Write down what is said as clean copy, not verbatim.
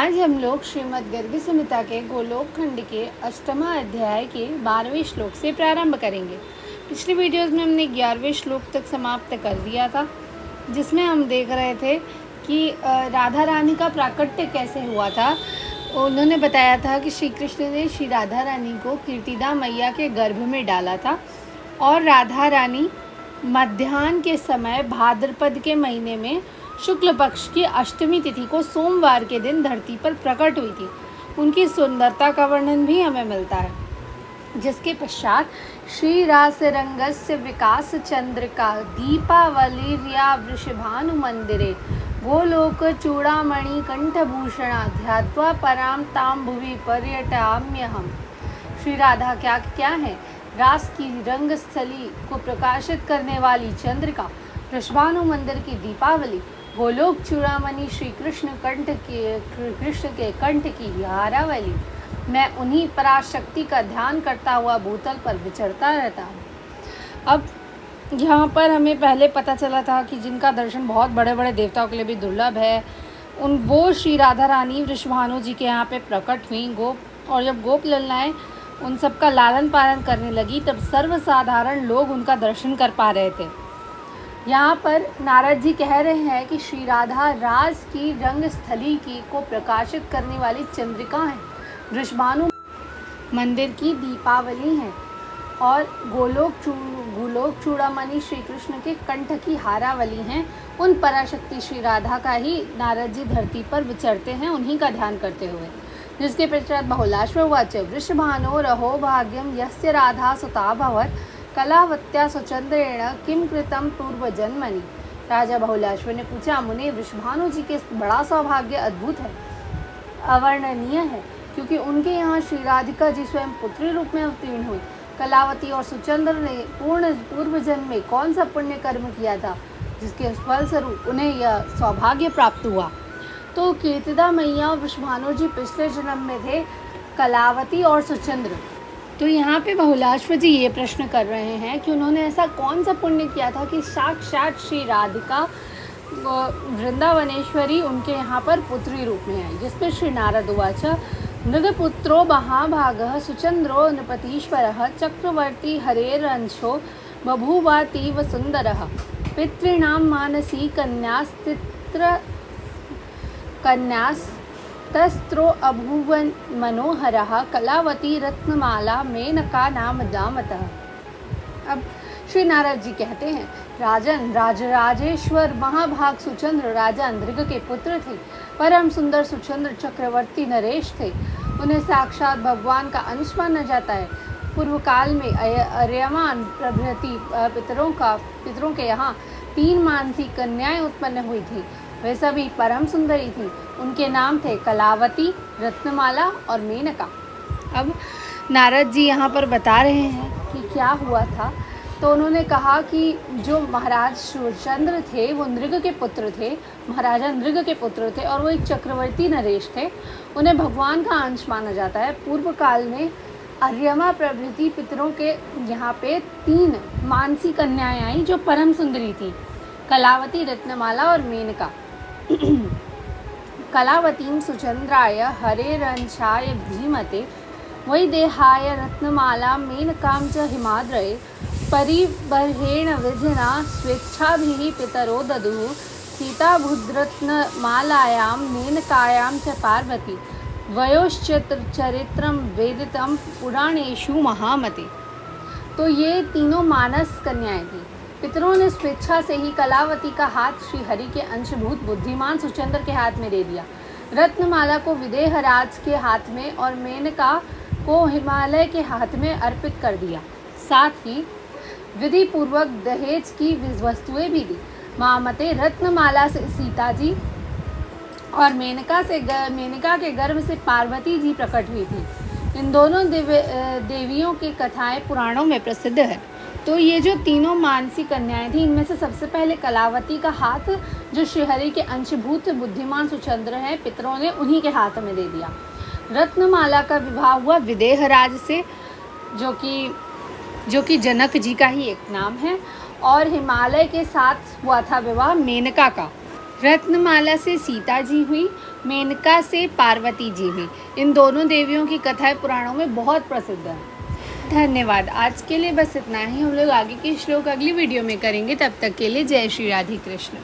आज हम लोग श्रीमद् गर्ग संहिता के गोलोक खंड के 8वां अध्याय के 12वें श्लोक से प्रारंभ करेंगे। पिछले वीडियोस में हमने 11वें श्लोक तक समाप्त कर दिया था, जिसमें हम देख रहे थे कि राधा रानी का प्राकट्य कैसे हुआ था। उन्होंने बताया था कि श्री कृष्ण ने श्री राधा रानी को कीर्तिदा मैया के गर्भ में डाला था और राधा रानी मध्याह्न के समय भाद्रपद के महीने में शुक्ल पक्ष की अष्टमी तिथि को सोमवार के दिन धरती पर प्रकट हुई थी। उनकी सुंदरता का वर्णन भी हमें मिलता है, जिसके पश्चात श्री रासरंगस्य विकास चंद्रिका दीपावलीर्या वृषभानु मंदिरे गोलोक चूड़ामणि कंठभूषणा ध्यात्वा पराम ताम भुवि पर्यटाम्यहम्। श्री राधा क्या है? रास की रंगस्थली को प्रकाशित करने वाली चंद्रिका, वृषभानु मंदिर की दीपावली, गोलोक चूड़ामणि श्री कृष्ण के कंठ की हारावली। मैं उन्हीं पराशक्ति का ध्यान करता हुआ भूतल पर विचरता रहता हूँ। अब यहाँ पर हमें पहले पता चला था कि जिनका दर्शन बहुत बड़े बड़े देवताओं के लिए भी दुर्लभ है, वो श्री राधा रानी वृषभानु जी के यहाँ पे प्रकट हुई गोप। और जब गोप ललनाएँ उन सब का लालन पालन करने लगी, तब सर्वसाधारण लोग उनका दर्शन कर पा रहे थे। यहाँ पर नारद जी कह रहे हैं कि श्री राधा रास की रंगस्थली की को प्रकाशित करने वाली चंद्रिका है, वृषभानु मंदिर की दीपावली है और गोलोक चूड़ामणि श्री कृष्ण के कंठ की हारावली हैं। उन पराशक्ति श्री राधा का ही नारद जी धरती पर विचरते हैं, उन्हीं का ध्यान करते हुए। जिसके पश्चात बहुलाश्ववाच वृषभानो रहो भाग्यम यस्य राधा सुता भवत् कलावत्या सुचंद्रेण किम कृतम पूर्व जन्मनि। राजा बहुलाश्व ने पूछा, मुने वृषभानु जी के बड़ा सौभाग्य अद्भुत है, अवर्णनीय है, क्योंकि उनके यहाँ श्री राधिका जी स्वयं पुत्री रूप में अवतीर्ण हुई। कलावती और सुचंद्र ने पूर्व जन्म में कौन सा पुण्य कर्म किया था, जिसके फलस्वरूप उन्हें यह सौभाग्य प्राप्त हुआ। तो कीर्तिदा मैया और वृषभानु जी पिछले जन्म में थे कलावती और सुचंद्र। तो यहाँ पे बहुलाश्व जी ये प्रश्न कर रहे हैं कि उन्होंने ऐसा कौन सा पुण्य किया था कि साक्षात श्री राधिका वृंदावनेश्वरी उनके यहाँ पर पुत्री रूप में आई। जिसपे श्री नारद उवाच नृगपुत्रो महाभागः सुचंद्रो नृपतीश्वरः चक्रवर्ती हरेरंशो बभूवातीव सुंदरः पितॄणां मानसी कन्यास्तस्त्रो अभूवन मनोहरः कलावती रत्नमाला मेनका नाम दामतः। अब श्री नारद जी कहते हैं, राजन राजराजेश्वर महाभाग सुचंद्र राजा नृग के पुत्र थे। परम सुंदर सुचंद्र चक्रवर्ती नरेश थे। उन्हें साक्षात भगवान का अंश माना जाता है। पूर्व काल में अर्यमान प्रभृति पितरों के यहाँ 3 मानसी कन्याएं उत्पन्न हुई थी। वे सभी परम सुंदरी थी। उनके नाम थे कलावती, रत्नमाला और मेनका। अब नारद जी यहाँ पर बता रहे हैं कि क्या हुआ था। तो उन्होंने कहा कि जो महाराज सुचंद्र थे वो नृग के पुत्र थे, महाराजा नृग के पुत्र थे और वो एक चक्रवर्ती नरेश थे। उन्हें भगवान का अंश माना जाता है। पूर्व काल में अर्यमा प्रभृति पितरों के यहाँ पे 3 मानसी कन्याएं आई जो परम सुंदरी थी, कलावती, रत्नमाला और मेनका। कलावतीं सुचंद्राय हरेरंशाय धीमते वैदेहाय रत्नमाला मेनकां च हिमाद्रये परिबर्हेण विधिना स्वेच्छाभिः पितरो ददुः सीताभुद्रत्नमालायां मेनकायां च पार्वती वयोश्चरित्रं वेदितं पुराणेषु महामते। तो ये तीनों मानस कन्याएं थी। पितरों ने स्वेच्छा से ही कलावती का हाथ श्री हरि के अंशभूत बुद्धिमान सुचंद्र के हाथ में दे दिया, रत्नमाला को विदेहराज के हाथ में और मेनका को हिमालय के हाथ में अर्पित कर दिया। साथ ही विधि पूर्वक दहेज की वस्तुएं भी दी। महामते रत्नमाला से सीता जी और मेनका के गर्भ से पार्वती जी प्रकट हुई थी। इन दोनों देवियों की कथाएं पुराणों में प्रसिद्ध है। तो ये जो तीनों मानसी कन्याएं थी, इनमें से सबसे पहले कलावती का हाथ जो श्रीहरि के अंशभूत बुद्धिमान सुचंद्र हैं, पितरों ने उन्हीं के हाथ में दे दिया। रत्नमाला का विवाह हुआ विदेहराज से, जो कि जनक जी का ही एक नाम है, और हिमालय के साथ हुआ था विवाह मेनका का। रत्नमाला से सीता जी हुई, मेनका से पार्वती जी हुई। इन दोनों देवियों की कथाएं पुराणों में बहुत प्रसिद्ध है। धन्यवाद। आज के लिए बस इतना ही। हम लोग आगे के श्लोक अगली वीडियो में करेंगे। तब तक के लिए जय श्री राधे कृष्ण।